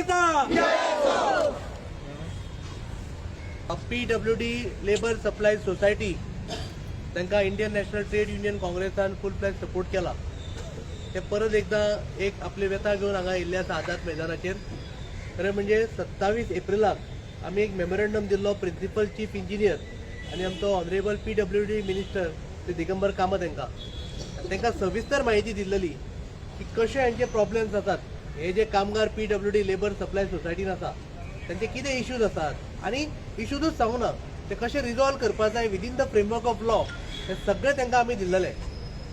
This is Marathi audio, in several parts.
मोदीचा PWD लेबर सप्लाय सोसायटी तांकां इंडियन नॅशनल ट्रेड युनियन काँग्रेसान फुल फ्लॅग सपोर्ट केला. ते परत एकदा एक आपली व्यथा घेऊन हांगा येयल्ले आसा आझाद मैदानाचेर. खरें म्हणजे 27 एप्रिलाक आमी एक मेमोरेंडम दिल्लो प्रिन्सिपल चीफ इंजिनियर आनी आमचो honourable PWD minister Shri Digambar Kamat तांकां सविस्तर म्हायती दिल्ली की कशे हांचे प्रॉब्लेम्स जातात. हे जे कामगार PWD लेबर सप्लाय सोसायटीन आसा त्यांचे कितें इश्यूज आसात आनी इश्यूजूच सांगू ना ते कशे रिजॉल्व करपाक जाय within the framework of law हे सगळे तांकां आमी दिल्लेले.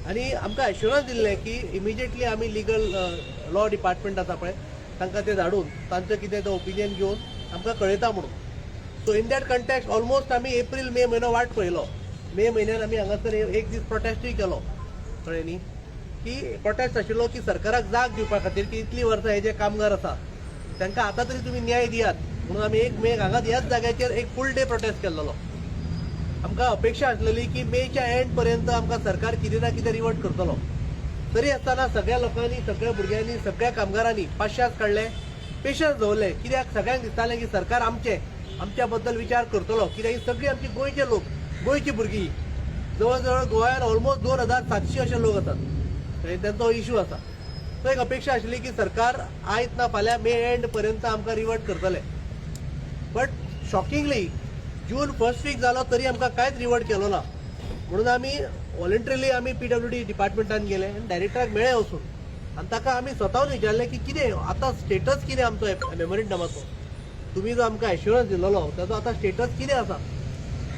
आनी आमकां एश्युरन्स दिल्लें की इमिजिएटली आमी लिगल लॉ डिपार्टमेंट आसा पळय तांकां ते धाडून तांचो कितें तो ओपिनियन घेवन आमकां कळयता म्हणून. So in that context almost आमी एप्रील मे म्हयनो वाट पळयलो. मे म्हयन्यान आमी हांगासर एक दीस प्रोटेस्टूय केलो. कळ्ळें न्ही की प्रोटेस्ट आशिल्लो की सरकाराक जाग दिवपा खातीर की इतलीं वर्सां हे जे कामगार आसा तांकां आतां तरी तुमी न्याय दियात म्हणून आमी 1 मे हांगा ह्याच जाग्याचेर एक फूल डे प्रोटेस्ट केल्लो. आमकां अपेक्षा आसलेली की मेच्या एंड पर्यंत आमकां सरकार कितें ना कितें रिवर्ट करतलो. तरी आसतना सगळ्या लोकांनी सगळ्या भुरग्यांनी सगळ्या कामगारांनी पाश्यास काडले, पेशन्स दवरले. कित्याक सगळ्यांक दिसतालें की सरकार आमच्या बद्दल विचार करतलो. कित्याक ही सगळीं आमची गोंयचे लोक, गोंयची भुरगीं. जवळ जवळ गोंयांत ऑलमोस्ट 2700 अशे लोक आसात. त्यांचो इश्यू आसा. सो एक अपेक्षा आशिल्ली की सरकार आयज ना फाल्यां मे एंड पर्यंत आमकां रिवर्ट करतले. But shockingly June first week जालो तरी आमकां कांयच रिवर्ट केलो ना. म्हणून आमी वॉलंटरीली आमी PWD डिपार्टमेंटान गेले आनी डायरेक्टराक मेळ्ळे वचून आनी ताका आमी स्वतावन विचारलें की कितें आतां स्टेटस कितें आमचो मेमोरेंडमाचो. तुमी जो आमकां एश्युरन्स दिल्लो ताचो आतां स्टेटस कितें आसा.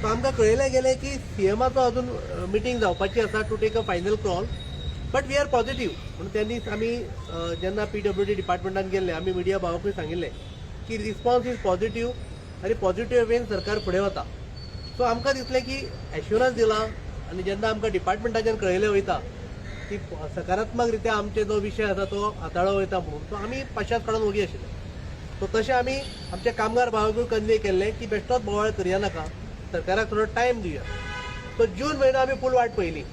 सो आमकां कळयलें गेलें की CMाचो अजून मिटींग जावपाची आसा to take a final call. But we are positive म्हणून त्यांनी आमी जेन्ना PWD डिपार्टमेंटान गेल्ले आमी मिडिया भावाकूय सांगिल्लें की रिस्पॉन्स इज पॉझिटिव्ह आनी पॉझिटिव्ह वेन सरकार फुडें वता. सो आमकां दिसलें की एश्युरन्स दिला आनी जेन्ना आमकां डिपार्टमेंटाच्यान कळयलें वयता की सकारात्मक रित्या आमचे जो विशय आसा तो हाताळो वयता म्हणून सो आमी पाश्यास काडून ओगी आशिल्ले. सो तशें आमी आमच्या कामगार भावाकूय कन्वे केल्लें की बेश्टोच बोवाळ करया नाका, सरकाराक थोडो टायम दिवया. सो जून म्हयनो आमी फूल वाट पयली.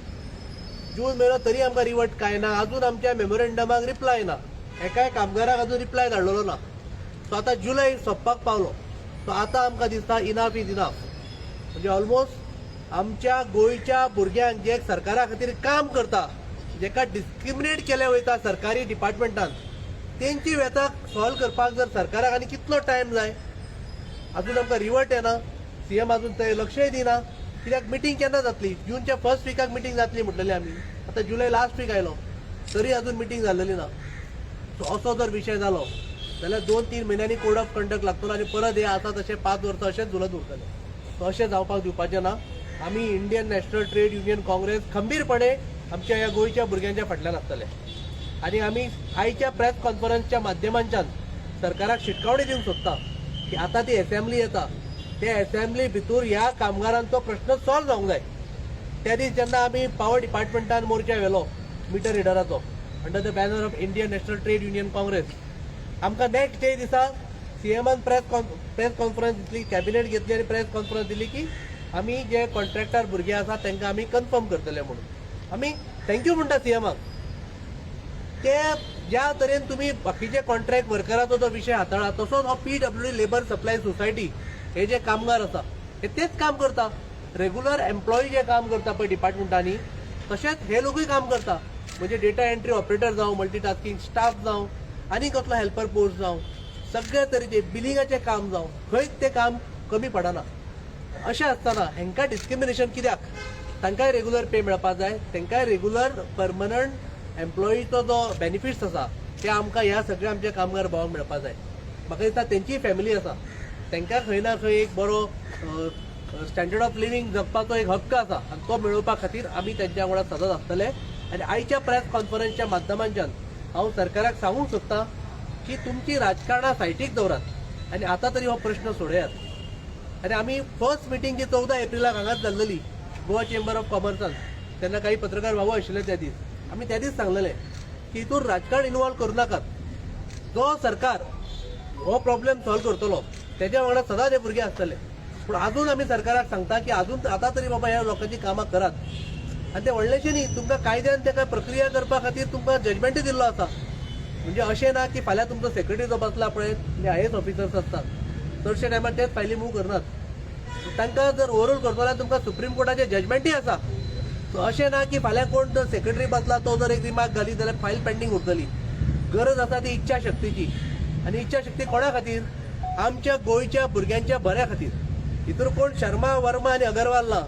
जून म्हयनो तरी आमकां रिवर्ट कांय ना. अजून आमच्या मेमोरेंडमाक रिप्लाय ना. एकाय कामगाराक अजून रिप्लाय धाडलेलो ना. सो आतां जुलय सोंपपाक पावलो. सो आतां आमकां दिसता इनाफ इज इनाफ. म्हणजे ऑलमोस्ट आमच्या गोंयच्या भुरग्यांक जे सरकारा खातीर काम करता, जेका डिस्क्रिमिनेट केले वयता सरकारी डिपार्टमेंटान, तेंची व्यथा सॉल्व करपाक जर सरकाराक आनी कितलो टायम जाय. अजून आमकां रिवर्ट येना. CM अजून ते लक्षय दिना. कित्याक मिटींग केन्ना जातली. जूनच्या फर्स्ट विकाक मिटींग जातली म्हटलेली आमी. आतां जुलय लास्ट वीक आयलो तरी अजून मिटींग जाल्लेली ना. सो असो जर विशय जालो जाल्यार 2-3 म्हयन्यांनी कोड ऑफ कंडक्ट लागतलो आनी परत हे आसा तशें 5 वर्सां अशेंच झुलत उरतले. सो अशें जावपाक दिवपाचें ना. आमी Indian national trade union Congress खंबीरपणे आमच्या ह्या गोंयच्या भुरग्यांच्या फाटल्यान आसतले. आनी आमी आयच्या प्रेस कॉन्फरन्सच्या माध्यमांच्यान सरकाराक शिटकावणी दिवंक सोदता की आतां ती असेंब्ली येता त्या असेंब्ली भितर ह्या कामगारांचो प्रश्न सॉल्व जावंक जाय. त्या दीस जेन्ना आमी पावर डिपार्टमेंटान मोर्चा व्हेलो मिटर रिडराचो under the banner of Indian national trade union congress, आमकां नेक्स्ट डे दिसा CMान प्रेस कॉन्फरन्स दितली, कॅबिनेट घेतली आनी प्रेस कॉन्फरन्स दिली की आमी जे कॉन्ट्रॅक्टर भुरगे आसा तांकां आमी कन्फर्म करतले म्हणून. आमी थँक्यू म्हणटा CMाक. ते ज्या तरेन तुमी बाकीचे कॉन्ट्रॅक्ट वर्कराचो जो विशय हाताळा तसोच हो PWD लेबर सप्लाय सोसायटी हे जे कामगार आसा हे तेच काम करता. रेग्युलर एम्प्लॉई जे काम करता पळय डिपार्टमेंटांनी तशेंच हे लोकूय काम करता. म्हणजे डेटा एंट्री ऑपरेटर जावं, मल्टीटास्किंग स्टाफ जावं, आनी कसलो हेल्पर पोस्ट जावं, सगळ्या तरेचे बिलिंगाचें काम जावं, खंयच तें काम कमी पडना. अशें आसतना हांकां डिस्क्रिमिनेशन कित्याक. तांकांय रेग्युलर पे मेळपाक जाय. तांकांय रेग्युलर परमनंट एम्प्लॉईचो जो बेनिफिट्स आसा ते आमकां ह्या सगळ्या आमच्या कामगार भावांक मेळपाक जाय. म्हाका दिसता तेंची फॅमिली आसा तांकां खंय ना खंय एक बरो स्टँडर्ड ऑफ लिव्हिंग जगपाचो एक हक्क आसा आनी तो मेळोवपा खातीर आमी तेंच्या वांगडा सदांच आसतले. आनी आयच्या प्रेस कॉन्फरन्सच्या माध्यमांच्यान हांव सरकाराक सांगूंक सोदतां की तुमची राजकारणां सायटीक दवरात आनी आतां तरी हो प्रश्न सोडयात. आनी आमी फर्स्ट मिटींग जी 14 एप्रिलाक हांगाच जाल्ली गोवा चेंबर ऑफ कॉमर्सान, तेन्ना काही पत्रकार भाऊ आशिल्ले त्या दीस, आमी त्या दीस सांगलेले की हितून राजकारण इन्वॉल्व करूं नाकात. जो सरकार हो प्रॉब्लेम सॉल्व करतलो तेज्या वांगडा सदांच हे भुरगे आसतले. पूण अजून आमी सरकाराक सांगता की अजून आतां तरी बाबा ह्या लोकांची कामां करात. आनी ते व्हडलेशें न्ही, तुमकां कायद्यान तेका प्रक्रिया करपा खातीर तुमकां जजमेंटूय दिल्लो आसा. म्हणजे अशें ना की फाल्यां तुमचो सेक्रेटरी जो बसला पळय म्हणजे IAS ऑफिसर्स आसतात चडशे टायमार तेच फायली मूव करनात तांकां जर ओवरऑल करतलो जाल्यार तुमकां सुप्रीम कोर्टाचे जजमेंटूय आसा सो अशें ना की फाल्यां कोण जर सेक्रेटरी बसला तो जर एक रिमार्क घाली जाल्यार फायल पेंडींग उरतली गरज आसा ती इच्छा शक्तीची आनी इच्छा शक्ती कोणा खातीर आमच्या गोंयच्या भुरग्यांच्या बऱ्या खातीर हितूर कोण शर्मा वर्मा आनी अगरवाल ना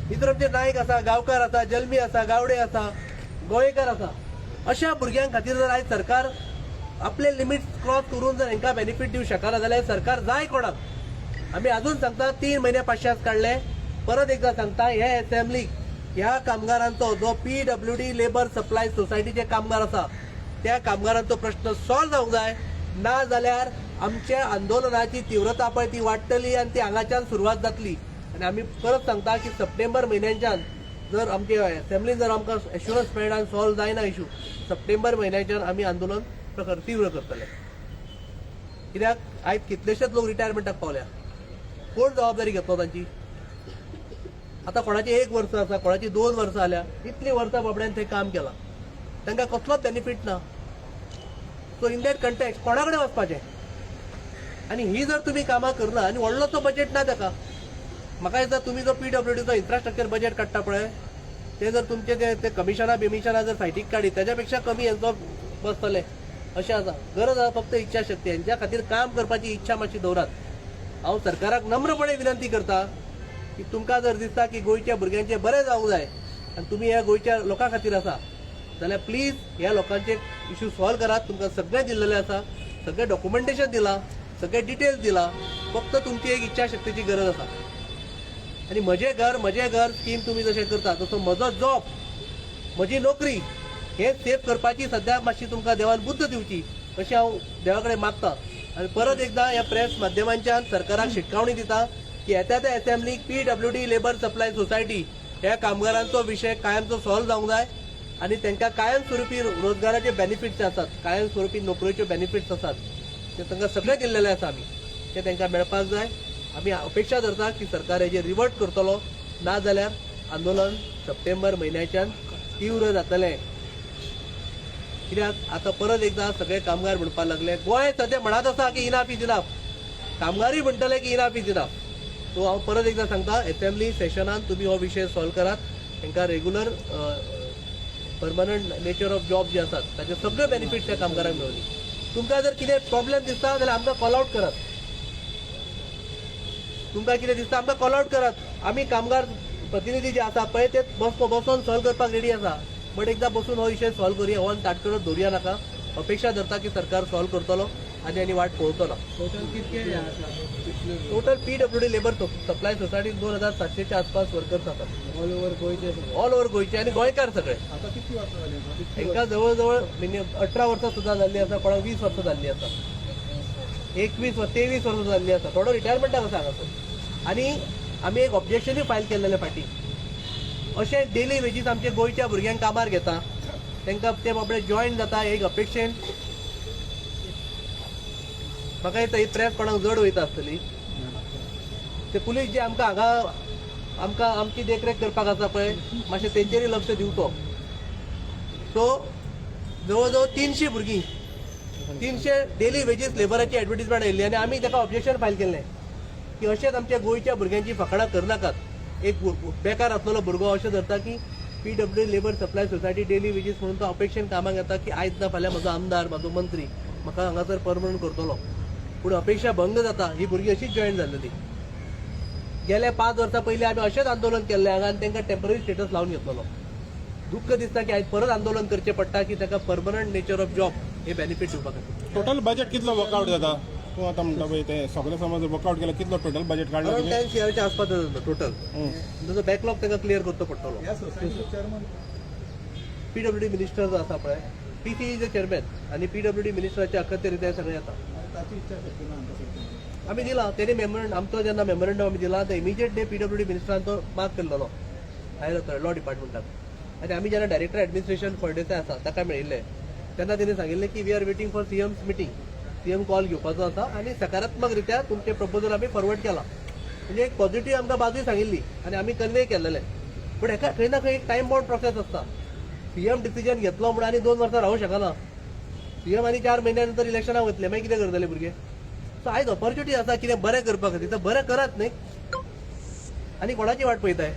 हितूर आमचे नायक आसा गांवकार आसा जल्मी आसा गावडे आसा गोंयकार आसा अशा भुरग्यां खातीर जर आयज सरकार आपले लिमिट्स क्रॉस करून जर हांकां बेनिफीट दिवंक शकना जाल्यार सरकार जाय कोणाक आमी अजून सांगता 3 म्हयने पाश्यास काडले परत एकदा सांगता हे असेंब्लीक ह्या कामगारांचो जो PWD लेबर सप्लाय सोसायटीचे कामगार आसा त्या कामगारांचो प्रश्न सॉल्व जावंक जाय ना जाल्यार आमच्या आंदोलनाची तीव्रता पळय ती वाडटली आनी ती हांगाच्यान सुरवात जातली आनी आमी परत सांगता की सप्टेंबर म्हयन्याच्यान जर आमचे असेंब्लीन जर आमकां एश्युरन्स मेळना आनी सॉल्व जायना इशू सप्टेंबर म्हयन्याच्यान आमी आंदोलन तीव्र करतले कित्याक आयज कितलेशेच लोक रिटायरमेंटाक पावल्या कोण जबाबदारी घेतलो तांची आतां कोणाची 1 वर्स आसा कोणाची 2 वर्सां जाल्या इतली वर्सां बाबड्यान थंय काम केलां तांकां कसलोच बेनिफीट ना सो इन दॅट कंटेक्स्ट कोणा कडेन वचपाचें आनी ही जर तुमी कामां करना आनी व्हडलोसो बजेट ना ताका म्हाका दिसता तुमी जो PWDचो इन्फ्रास्ट्रक्चर बजेट काडटा पळय ते जर तुमचे ते कमिशनां बिमिशनां जर सायटीक काडी तेज्या पेक्षा कमी हेंचो बसतले अशें आसा गरज आसा फक्त इच्छा शक्ती हेंच्या खातीर काम करपाची इच्छा मातशी दवरात हांव सरकाराक नम्रपणे विनंती करता की तुमकां जर दिसता की गोंयच्या भुरग्यांचें बरें जावंक जाय आनी तुमी ह्या गोंयच्या लोकां खातीर आसा जाल्यार प्लीज ह्या लोकांचे इश्यू सॉल्व करात तुमकां सगळें दिल्लेलें आसा सगळें डॉक्युमेंटेशन दिलां सगळें डिटेल्स दिलां फक्त तुमची एक इच्छा शक्तीची गरज आसा आनी म्हजें घर स्कीम तुमी जशें करता तसो म्हजो जॉब म्हजी नोकरी हे सेव करपाची सद्या मातशी तुमकां देवान बुद्ध दिवची अशें हांव देवा कडेन मागता आनी परत एकदां ह्या प्रेस माध्यमांच्यान सरकाराक शिटकावणी दिता की येता त्या असेंब्लीक PWD लेबर सप्लाय सोसायटी ह्या कामगारांचो विशय कायमचो सॉल्व जावंक जाय आनी तांकां कायमस्वरुपी रोजगाराचे बेनिफिट्स आसात कायमस्वरुपी नोकरेच्यो बेनिफिट्स आसात ते तांकां सगळे दिल्लेले आसा आमी ते तांकां मेळपाक जाय आमी अपेक्षा धरता की सरकार हेजेर रिवर्ट करतलो ना जाल्यार आंदोलन सप्टेंबर म्हयन्याच्यान तीव्र जातलें कित्याक आतां परत एकदां सगळे कामगार म्हणपाक लागले गोंय सद्या म्हणत आसा की इनाफ इज इनाफ कामगारूय म्हणटले की इनाफ इज इनाफ सो हांव परत एकदां सांगता असेंब्ली सेशनान तुमी हो विशय सॉल्व करात तांकां regular permanent nature of job जे आसात ताचे सगळे बेनिफिट्स त्या कामगारांक मेळटली तुमकां जर कितें प्रॉब्लेम दिसता जाल्यार आमकां कॉल आउट करात तुमकां कितें दिसता आमकां कॉल आउट करात आमी कामगार प्रतिनिधी जे आसा पळय ते बसून सॉल्व करपाक रेडी आसा बट एकदा बसून हो विशय सॉल्व करुया हो ताट करत दवरुया नाका अपेक्षा धरता की सरकार सॉल्व करतलो आनी वाट पळोवतलो total PWD labour supply society 2700च्या आसपास वर्कर्स आसात ऑल ओव्हर गोंयचे आनी गोंयकार सगळे तांकां जवळ जवळ 18 वर्सां सुद्दां जाल्ली आसा कोणाक 20 वर्सां जाल्ली आसा 23 वर्सां जाल्ली आसा थोडो रिटायरमेंटाक आसा हांगासर आनी आमी एक ऑब्जेक्शनूय फायल केल्लेले फाटीं अशे डेली वेजीस आमचे गोंयच्या भुरग्यांक कामार घेता तांकां ते बाबडे जॉयन जाता एक अपेक्षेन म्हाका दिसता ही प्रेस कोणाक जड वयता आसतली ते पुलीस जे आमकां हांगा आमची देखरेख करपाक आसा पळय मातशें तेंचेरूय लक्ष दिवचो सो जवळ जवळ 300 भुरगीं 300 डेली वेजीस लेबराची एडवर्टिजमेंट आयिल्ली आनी आमी ताका ऑब्जेक्शन फायल केल्लें की अशेंच आमच्या गोंयच्या भुरग्यांची फकाणां करनाकात एक बेकार आसलेलो भुरगो अशें धरता की PWD labour supply society daily wages म्हणून तो अपेक्षेन कामाक येता की आयज ना फाल्यां म्हजो आमदार म्हजो मंत्री म्हाका हांगासर परमनंट करतलो पूण अपेक्षा भंग जाता ही भुरगीं अशीच जॉयन जाल्ली गेल्या 5 वर्सां पयलीं आमी अशेंच आंदोलन केल्लें हांगा आनी तांकां टेम्पररी स्टेटस लावन घेतलो दुख्ख दिसता की आयज परत आंदोलन करचें पडटा की ताका परमनंट नेचर ऑफ जॉब हे बेनिफीट दिवपा खातीर टोटल बजेट कितलो वर्कआउट जाता तूं आतां म्हणटा पळय ते सगळे समज वर्कआउट केला कितलो टोटल बजेट काडला अराउंड 10 CRच्या आसपास जाता टोटल ताजो बॅकलॉग तांकां क्लियर करचो पडटलो PWD मिनिस्टर जो आसा पळय PCE जे चेअरमॅन आनी PWD मिनिस्टराचे अखत्यारीत सगळे येता आमी दिला तेणी आमचो जेन्ना मेमोरंडम आमी दिला ते इमिजिएट डे PWD मिनिस्टरान तो मार्क केल्लो हायर लॉ डिपार्टमेंटाक आनी आमी जेन्ना डायरेक्टर एडमिनिस्ट्रेशन फळदेसाय आसा ताका मेळिल्ले तेन्ना तेणी सांगिल्लें की we are waiting for CM's meeting CM call घेवपाचो आसा आनी सकारात्मक रित्या तुमचे प्रपोजल आमी फॉरवर्ड केला म्हणजे एक पॉझिटिव्ह आमकां बाजूय सांगिल्ली आनी आमी कन्वे केल्लेले पूण हेका खंय ना खंय एक टायम बाउंड प्रोसेस आसता CM डिसिजन घेतलो म्हणून आनी 2 वर्सां रावूंक शकना सीएम आनी 4 महिन्यानंतर इलेक्शनाक वतले मागीर कितें करतले भुरगे. सो आयज ऑपॉर्च्युनिटी आसा कितें बरें करपा खातीर तर बरें करात न्ही. आनी कोणाची वाट पळयताय.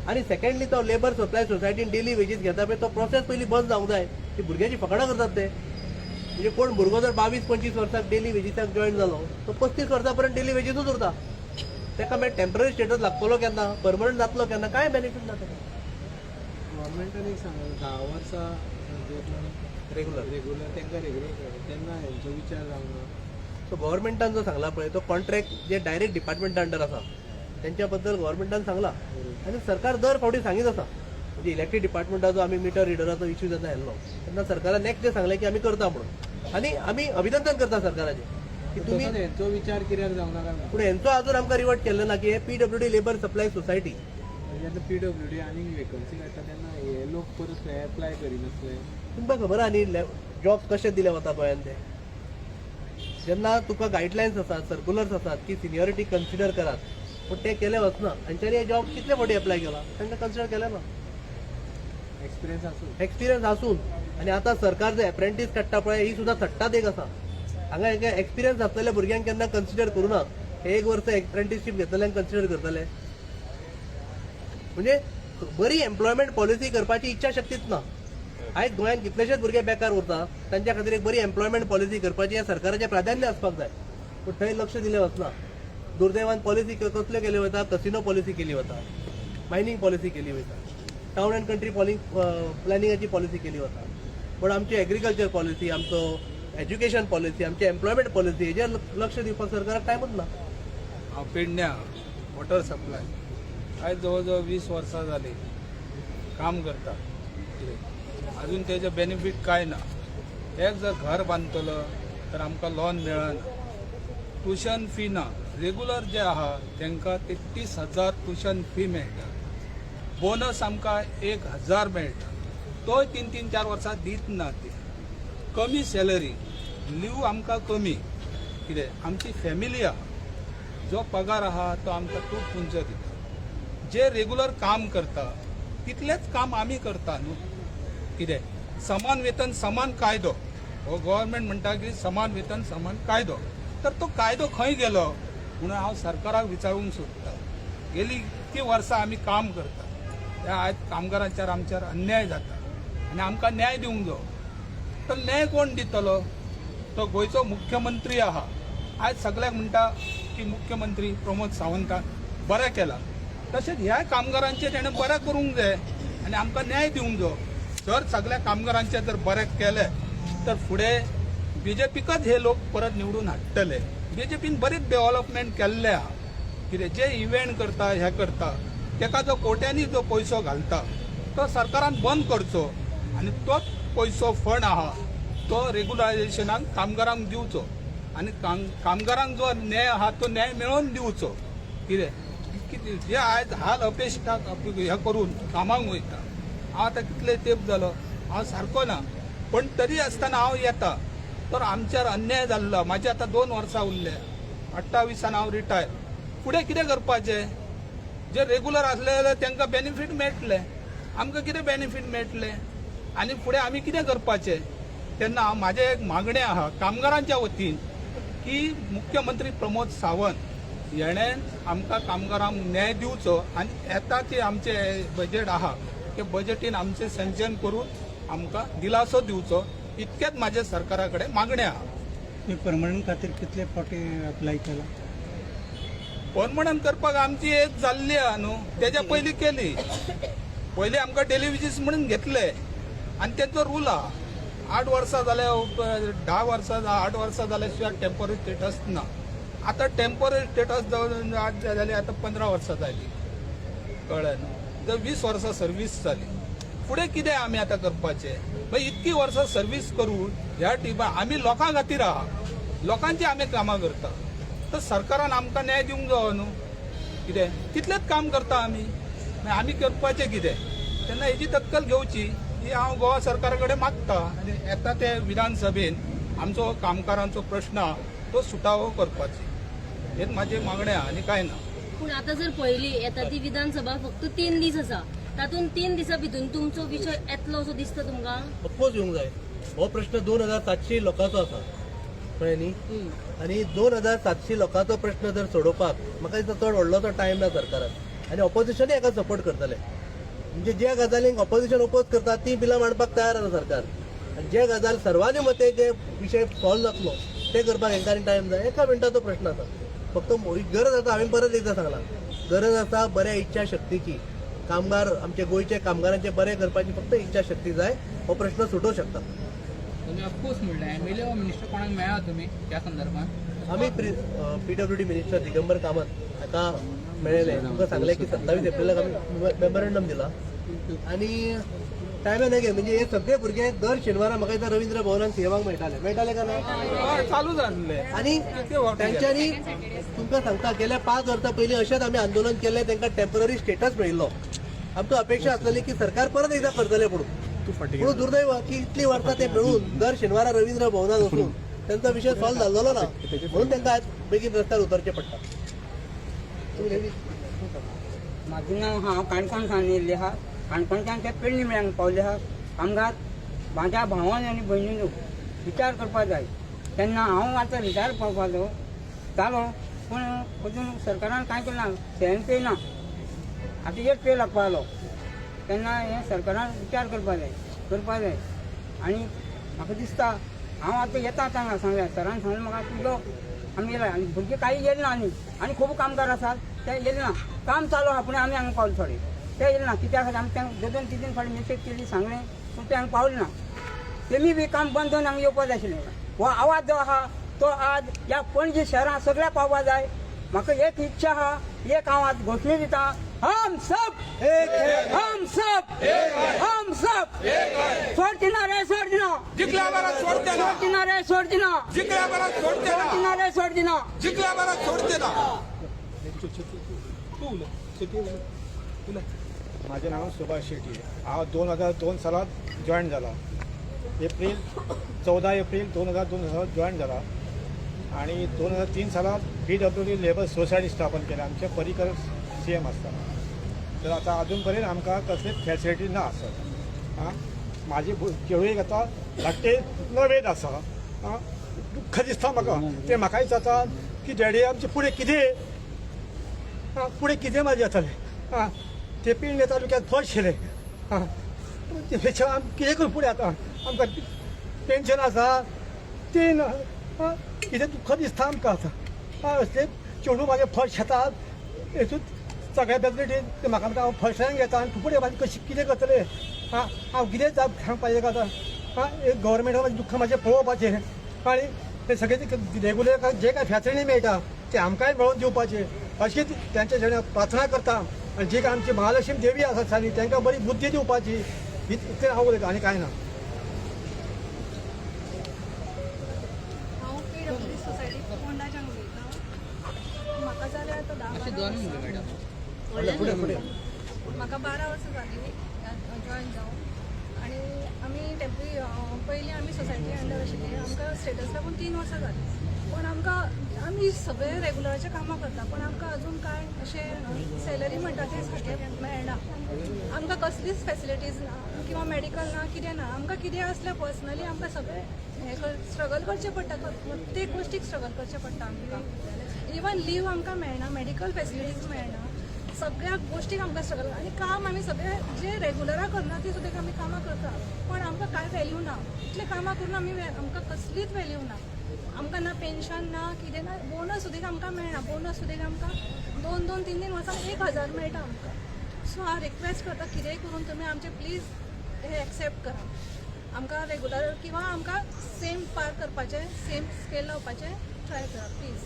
आनी सेकंडली तो लेबर सप्लाय सोसायटीन डेली वेजीस घेता पळय तो प्रोसेस पयली बंद जावंक जाय. ती भुरग्याची फकाणां करतात ते. म्हणजे कोण भुरगो जर 22-25 वर्साक डेली वेजीसाक जॉईन जालो तो 35 वर्सां पर्यंत डेली वेजीसूच उरता. ताका मागीर टेम्पररी स्टेटस लागतलो केन्ना, परमनंट जातलो केन्ना, काय बेनिफीट ना ताका. गव्हर्मेंटान एक सांगला 10 वर्सां रेग्युलर तांकां रेग्युलर तेन्ना हेंचो विचार जावना. सो गव्हर्मेंटान जो सांगला पळय तो कॉन्ट्रॅक्ट जे डायरेक्ट डिपार्टमेंटा अंडर आसा त्यांच्या बद्दल गव्हर्मेंटान सांगला आनी सरकार दर फावटी सांगीत आसा. म्हणजे इलेक्ट्रीक डिपार्टमेंटाचो आमी मिटर रिडराचो इश्यू जेन्ना येयल्लो तेन्ना सरकारान नेक्स्ट डे सांगलें की आमी करता म्हणून. आनी आमी अभिनंदन करता सरकाराचें की तुमी. तसोच हेंचो विचार कित्याक जावना काय पूण हेंचो आजून आमकां रिवर्ट केल्लो ना की हे PWD लेबर सप्लाय सोसायटी जेन्ना PWD आनीक वेकन्सी काडटा तेन्ना हे लोक परत एप्लाय करिनासले. तुमकां खबर आहा न्ही जॉब कशे दिले वता गोंयांत ते. जेन्ना तुका गायडलायन्स आसात सर्क्युलर्स आसात की सिनियरिटी कन्सिडर करात पूण ते केले वचना. तांच्यांनी हे जॉब कितले फावटी एप्लाय केला तांकां कन्सिडर केले ना. एक्सपिरियन्स आसून आनी आतां सरकार जे एप्रेंटीस काडटा पळय ही सुद्दां थट्टात एक आसा. हांगा एका एक्सपिरियन्स आसलेल्या भुरग्यांक केन्ना कन्सिडर करूना. हे 1 वर्स एप्रेंटिसशीप घेतलेल्यांक कन्सिडर करतले. म्हणजे बरी एम्प्लॉयमेंट पॉलिसी करपाची इच्छा शक्तीच ना. आयज गोंयांत कितलेशेच भुरगे बेकार उरता तांच्या खातीर एक बरी एम्प्लॉयमेंट पॉलिसी करपाची हे सरकाराचें प्राधान्य आसपाक जाय. पूण थंय लक्ष दिलें वचना. दुर्दैवान पॉलिसी कसल्यो केल्यो वता, कसिनो पॉलिसी केली वता, मायनिंग पॉलिसी केली वता, टावन अँड कंट्री प्लॅनिंगाची पॉलिसी केली वता. पूण आमची एग्रीकल्चर पॉलिसी, आमचो एज्युकेशन पॉलिसी, आमची एम्प्लॉयमेंट पॉलिसी हेजेर लक्ष दिवपाक सरकाराक टायमूच ना. हांव पेडण्या वॉटर सप्लाय आयज जवळ जवळ 20 वर्सां जाली काम करता. अजून तेजे बेनिफीट काय ना. एक जर घर बांदतलो तर आमकां लोन मेळना. ट्युशन फी ना. रेग्युलर जे आहा तांकां 33,000 ट्युशन फी मेळटा. बोनस आमकां 1,000 मेळटा. तोय 3-4 वर्सां दित ना ती. कमी सॅलरी, लीव आमकां कमी. कितें आमची फॅमिली आहा जो पगार आहा तो आमकां खूब पुंज दिता. जे रेग्युलर काम करता तितलेच काम आमी करता न्हू. कितें समान वेतन समान कायदो हो गव्हर्मेंट म्हणटा की समान वेतन समान कायदो. तर तो कायदो खंय गेलो म्हणून हांव सरकाराक विचारूंक सोदतां. गेलीं कितलीं वर्सां आमी काम करता त्या आयज कामगारांचेर आमचेर अन्याय जाता आनी आमकां न्याय दिवंक जाय. तर न्याय कोण दितलो. तो गोंयचो मुख्यमंत्री आहा. आयज सगळ्याक म्हणटा की मुख्यमंत्री प्रमोद सावंतान बरें केलां. तशेंच ह्या कामगारांचें तेणें बरें करूंक जाय आनी आमकां न्याय दिवंक जाय. जर सगळ्या कामगारांचें जर बरें केलें तर फुडें BJPकच हे लोक परत निवडून हाडटले. BJPन बरीच डेव्हलपमेंट केल्लें आहा. कितें जे इव्हेंट करता हे करता ताका जो कोट्यांनी जो पयसो घालता तो सरकारान बंद करचो आनी तोच पयसो फंड आहा तो रेग्युलायझेशनाक कामगारांक दिवचो आनी कामगारांक जो न्याय आहा तो न्याय मेळोवन दिवचो. कितें जे आयज हाल अपेक्षाक हे करून कामाक वयता. हांव आतां कितले तेंप जालो हांव सारको ना पण तरी आसतना हांव येता. तर आमचेर अन्याय जाल्लो. म्हाजे आतां 2 वर्सां उरले. 28 हांव रिटायर. फुडें कितें करपाचें. जे रेग्युलर आसले जाल्यार तांकां बेनिफीट मेळटले. आमकां कितें बेनिफीट मेळटले आनी फुडें आमी कितें करपाचें. तेन्ना हांव म्हाजें एक मागणें आहा कामगारांच्या वतीन की मुख्यमंत्री प्रमोद सावंत हेणें आमकां कामगारांक न्याय दिवचो आनी येता ते आमचे बजेट आहा ते बजेटीन आमचें सँक्शन करून आमकां दिलासो दिवचो. इतकेच म्हाजे सरकारा कडेन मागणें आहा. परमनंट खातीर कितले फावटी अप्लाय केला. परमनंट करपाक आमची एज जाल्ली आहा न्हू. तेज्या पयलीं केली. पयलीं आमकां डेली विजीस म्हणून घेतले आनी तेचो रूल आहा. 8 वर्सां जाल्या 10 वर्सां 8 वर्सां जाल्या शिवाय टेम्पररी स्टेटस ना. आतां टेम्पररी स्टेटस जाली आतां 15 वर्सां जाली. कळ्ळें न्हू. जर 20 वर्सां सर्वीस जाली. फुडें कितें आमी आतां करपाचें. मागीर इतकी वर्सां सर्वीस करून ह्या टिमा आमी लोकां खातीर आहा. लोकांची आमी कामां करता. तर सरकारान आमकां न्याय दिवंक जायो न्हू. कितें तितलेंच काम करता आमी. आमी करपाचें कितें. तेन्ना हेजी दखल घेवची ही हांव गोवा सरकारा कडेन मागता. आनी येता ते विधानसभेन आमचो कामगारांचो प्रश्न आहा तो सुटावो करपाची. हेच म्हाजें मागणें आहा आनी कांय ना. पूण आतां जर पळयली येता ती विधानसभा फक्त 3 दीस आसा. तातूंत 3 दिसां भितून तुमचो विशय येतलो असो दिसता तुमकां. ऑफकोर्स येवंक जाय. हो प्रश्न 2700 लोकांचो आसा कळ्ळें न्ही आनी 2700 लोकांचो प्रश्न जर सोडोवपाक म्हाका दिसता चड व्हडलो तो टायम ना सरकाराक आनी ऑपोजिशनूय हाका सपोर्ट करतले म्हणजे ज्या गजालींक ऑपोजिशन ओपोज करता ती बिलां मांडपाक तयार आसा सरकार आनी जे गजाल सर्वांनी मते जे विशय सॉल्व जातलो ते करपाक हेंकांनी टायम जाय 1 मिनटाचो प्रश्न आसा फक्त गरज आसा हांवें परत एकदां सांगलां गरज आसा बऱ्या इच्छा शक्तीची कामगार आमचे गोंयचे कामगारांचे बरे करपाची फक्त इच्छा शक्ती जाय हो प्रश्न सुटोवं शकता तुम्ही ऑफकोर्स म्हणलं एमएलए वा मिनिस्टर कोणाक मेळा तुम्ही त्या संदर्भात आम्ही PWD मिनिस्टर दिगंबर कामत हाका मेळ्ळे तुमकां सांगलें की 27 एप्रिलाक आमी मेमोरंडम दिला आनी टायमान हे म्हणजे हे सगळे भुरगे दर शेनवारा म्हाका दिसता रवींद्र भवनात सेवाक मेळटाले का ना चालू जाल्ले आनी तांच्यांनी तुमकां सांगता गेल्या 5 वर्सां पयलीं अशेंच आमी आंदोलन केलें तांकां टेम्पररी स्टेटस मेळिल्लो आमकां अपेक्षा आसलेली की सरकार परत एकदां करतले पूण दुर्दैव की इतली वर्सां ते मेळून दर शेनवारा रवींद्र भवनात वचून त्यांचा विषय सॉल्व जाल्लो ना म्हणून तांकां आज बेगीन रस्त्यार उतरचें पडटा म्हाजें नांव हांव काणकोण सावन येयल्लें आहा काणकोणच्यान ते पेडणे मेळांक पावले आहा कामगार म्हाज्या भावान आनी भयणीनूय विचार करपाक जाय तेन्ना हांव आतां रिटायर पावपाचो जालो पूण अजून सरकारान कांय केलें ना सेवन पे ना आतां 1 पे लागपा लागलो तेन्ना हें सरकारान विचार करपाक जाय आनी म्हाका दिसता हांव आतां येता हांगा सांगलें सरान सांगलें म्हाका तुजो आमी येयला आनी भुरगे काही येयले ना आनी खूब कामगार आसात ते येयले ना काम चालू आहा पूण आमी हांगा पावले थोडे ते येयले ना कित्याक खातीर आमी तांकां 2-3 फावटी मेसेज केली सांगलें पूण ते हांगा पावले ना तेमी बी काम बंद करून हांगा येवपाक जाय आशिल्लें हो आवाज जो आहा तो आज ह्या पणजी शहरांत सगळ्या पावपाक जाय म्हाका एक इच्छा आहा एक हांव आज घोशणी दिता हम सब सोडचिना रे सोडचिना जिंकल्या बरं सोडते ना सोडचिना रे सोडचिना जिंकल्या बरं सोडते ना सोडचिना रे सोडचिना जिंकल्या बरं सोडते ना माझे नाव सुभाष शेट्टी हांव 2002 सालांत जॉईन जाला 14 एप्रील 2002 सालांत जॉईन जाला आणि 2003 सालांत PWD लेबर सोसायटी स्थापन केल्या आमचे पर्रीकर CM आसता तर आता अजून पर्यंत आमकां कसली फॅसिलिटी ना आसत माझी चेडूक आतां धाकटे नवेद आसा दुख्ख दिसता म्हाका ते म्हाकाय जाता की डॅडी आमचे फुडें कितें म्हाजें जातलें ते पेडणे तालुक्यात फर्स्ट शेले आम कितें करून फुडें आतां आमकां पेन्शन आसा ते ना कितें दुख्ख दिसता आमकां आतां ते चेडूं म्हाजें फर्स्ट शेतात हेतून सगळ्या फॅसिलिटी म्हाका म्हणटा हांव फर्स्ट रँक घेता आनी तूं फुडें म्हाजें कशें कितें करतलें हांव कितें सांगपाचें आतां एक गव्हर्मेंटान म्हाजें दुख्ख म्हाजें पळोवपाचें आनी ते सगळे रेगुलर जे काय फॅसिलिटी मेळटा ते आमकांय मेळोवन दिवपाचें अशीच त्यांच्या जण प्रार्थना करता आनी जी काय आमची महालक्ष्मी देवी आसा साली तांकां बरी बुद्धी दिवपाची इतलें हांव उलयतां आनी कांय ना हांव PWD सोसायटी फोंडाच्यान उलयतां म्हाका जाले आतां 10 म्हाका 12 वर्सां जालीं जॉयन जावन आनी आमी पयलीं आमी सोसायटी अंडर आशिल्ली आमकां स्टेटस लागून 3 वर्सां जालीं पण आमकां आमी सगळे रेगुलराचें कामां करता पण आमकां अजून कांय अशें सॅलरी म्हणटा ती सारकें मेळना आमकां कसलीच फॅसिलिटीज ना किंवा मेडिकल ना कितें ना आमकां कितें आसल्यार पर्सनली आमकां सगळें हें स्ट्रगल करचें पडटा प्रत्येक गोश्टीक स्ट्रगल करचें पडटा आमकां इवन लीव आमकां मेळना मेडिकल फॅसिलिटीज मेळना सगळ्या गोश्टीक आमकां स्ट्रगल आनी काम आमी सगळे जे रेगुलराक करना ती सुद्दां आमी कामां करता पण आमकां कांय वॅल्यू ना इतले कामां करून आमकां कसलीच वॅल्यू ना आमकां ना पेन्शन ना कितें ना बोनस सुद्दां आमकां मेळना बोनस सुद्दां आमकां 2-3 वर्सांक 1000 मेळटा आमकां सो हांव रिक्वेस्ट करता कितेंय करून तुमी आमचे प्लीज हे एक्सेप्ट करा आमकां रेगुलर किंवा आमकां सेम पार करपाचें सेम स्केल लावपाचें ट्राय करा प्लीज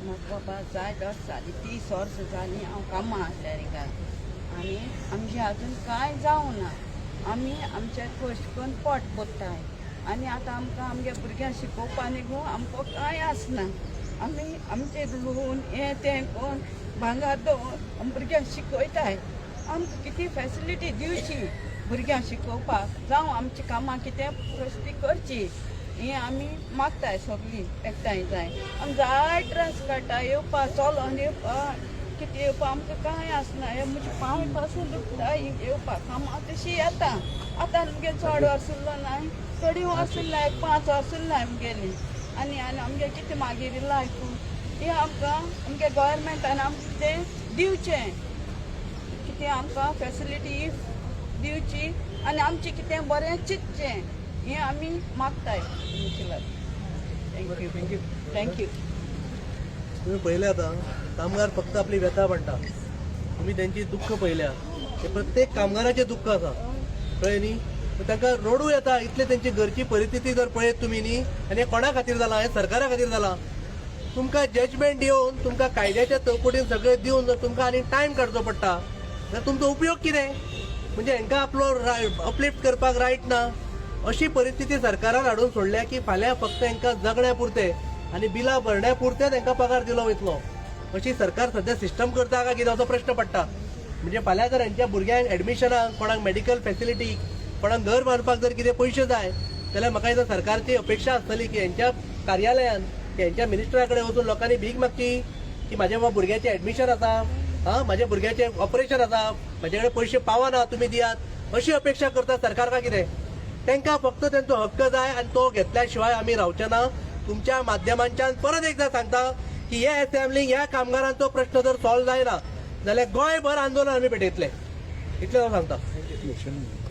म्हाका बाबा जाय दस जाली 30 वर्सां जालीं हांव कामां आसल्यार आनी आमचें अजून कांय जावं ना आमी आमचे कश्ट करून पोट भरताय आनी आतां आमकां आमगे भुरग्यांक शिकोवपा न्ही गो आमकां कांय आसना आमी आमचे लून हें तें कोन्न भांगर दवरून भुरग्यांक शिकयताय आमकां कितें फॅसिलिटी दिवची भुरग्यांक शिकोवपाक जावं आमची कामां कितें प्रस्ती करची हें आमी मागताय सगळीं एकठांय जाय आमी जाय ट्रस काडटा येवपा चलोन येवपा किती येवपा आमकां कांय आसना हे म्हजे पांय पासून दुखता येवपाक हांव तशी येता आतां आमगे चड वर्स उरलो नाय थोडी वर्स उरलाय 5 वर्स उरलाय आमगेली आनी आमगे कितें मागीर लायफ हे आमकां आमगे गोवोरमेंटान आमकां तें दिवचें कितें आमकां फेसिलिटी दिवची आनी आमचें कितें बरें चिंतचें हें आमी मागताय थँक्यू थँक्यू तुम्ही पहिले आता कामगार फक्त आपली व्यथा म्हणटा तुम्ही त्यांची दुःख पळयल्या हे प्रत्येक कामगाराचे दुःख आसा कळ्ळें न्ही तांकां रडू येता इतले त्यांची घरची परिस्थिती जर पळयत तुमी न्ही आनी हे कोणा खातीर जाला हे सरकारा खातीर जाला तुमकां जजमेंट येवन तुमकां कायद्याच्या चौकटीन सगळें दिवन जर तुमकां आनी टायम काडचो पडटा जाल्यार तुमचो उपयोग कितें म्हणजे हांकां आपलो अपलिफ्ट करपाक रायट ना अशी परिस्थिती सरकारान हाडून सोडल्या की फाल्यां फक्त हांकां जगण्या पुरते आनी बिलां भरण्या पुरते तांकां पगार दिलो वयतलो अशी सरकार सध्या सिस्टम करता काय कितें असो प्रश्न पडटा म्हणजे फाल्यां जर हांच्या भुरग्यांक एडमिशनाक कोणाक मेडिकल फेसिलिटी कोणाक घर बांदपाक जर कितें पयशे जाय जाल्यार म्हाका दिसता सरकारची अपेक्षा आसतली की हांच्या कार्यालयान हांच्या मिनिस्टरा कडेन वचून लोकांनी भीक मागची की म्हाज्या भुरग्याचें एडमिशन आसा म्हाज्या भुरग्याचें ऑपरेशन आसा म्हाजे कडेन पयशे पावना तुमी दियात अशी अपेक्षा करता सरकार काय कितें तांकां फक्त तांचो हक्क जाय आनी तो घेतल्या शिवाय आमी रावचे ना तुमच्या माध्यमांच्यान परत एकदा सांगता की हे असेंब्लीक ह्या कामगारांचो प्रश्न जर सॉल्व जायना जाल्यार गोंयभर आंदोलन आमी पेटयतले इतलें हांव सांगता